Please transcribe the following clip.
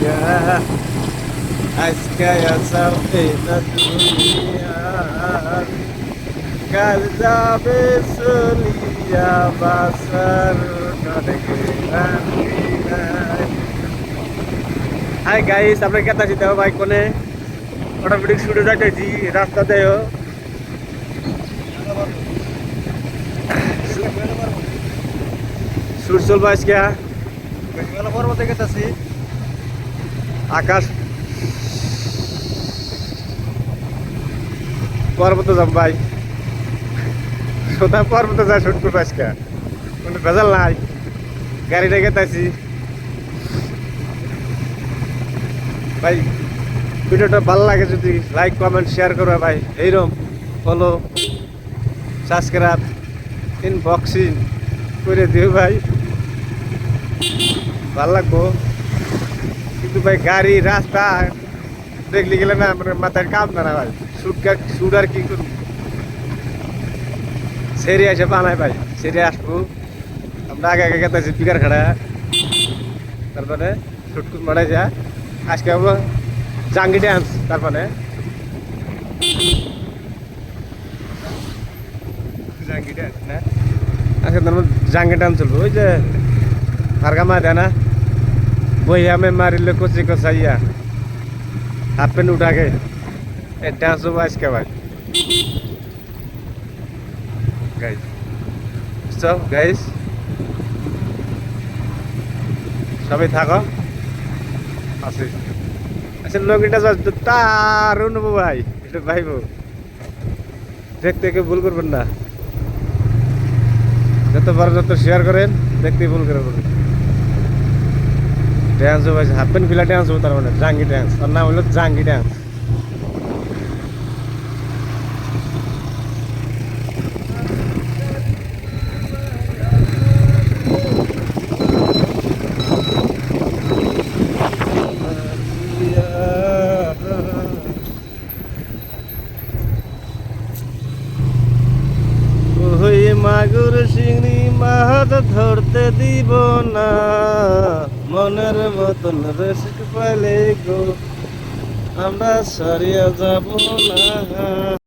চলিয়া আজকে আসাও এই না দুনিয়া কাল যাবে চলিয়া বাসার হাই গাইস আমরা কেতা চিতে ভাই কোনে অটোমেটিক শুটে যাইতেছি রাস্তাতে শুট চলবো আজকে পর্বতে গেছি আকাশ পর্বতে যাম ভাই সোজা পর্বতে যাই শুট করবো আজকে কোনো ভেজাল নাই গাড়িটা গেতাছি ভাই ভিডিওটা ভালো লাগে যদি লাইক কমেন্ট শেয়ার করবে ভাই এইরকম ফলো সাবস্ক্রাইব ইনবক্সিং করে দিও ভাই ভালো লাগবো কিন্তু ভাই গাড়ি রাস্তা দেখলে গেলে না আমার মাথায় কাম না ভাই শুট আর কি করবো সেরে এসে বানায় ভাই সেরে আসবো আমরা আগে আগে গেতেছি পিকার খাড়া তারপরে শুটকুট মারাই যা আজকে হবো জাঙ্গি ড্যান্স তারপরে জাঙ্গি ড্যান্স না আজকে তারপর জাঙ্গি ড্যান্স চলবো ওই যে ফারগা মা দেয় না বইয়া में मारिले कोची कोसाइया हाफ पैंट उठा के डांस होगा इसके बाद गाइस सब गाइस সবাই থাকো আছে আচ্ছা লগিটা তারও নেবো ভাই এটা ভাইবো দেখতে কেউ ভুল করবেন না যত বড় যত শেয়ার করেন দেখতে ভুল করবেন ড্যান্স হবে হাফ প্যান্ট ফিলা ড্যান্স হবে তার মানে জাঙ্গি ড্যান্স তার নাম হলো জাঙ্গি ড্যান্স মাগুর চিংড়ি মাছ ধরতে দিব না মনের মতন রেস্ট পাইলে গো আমরা সারিয়া যাব না।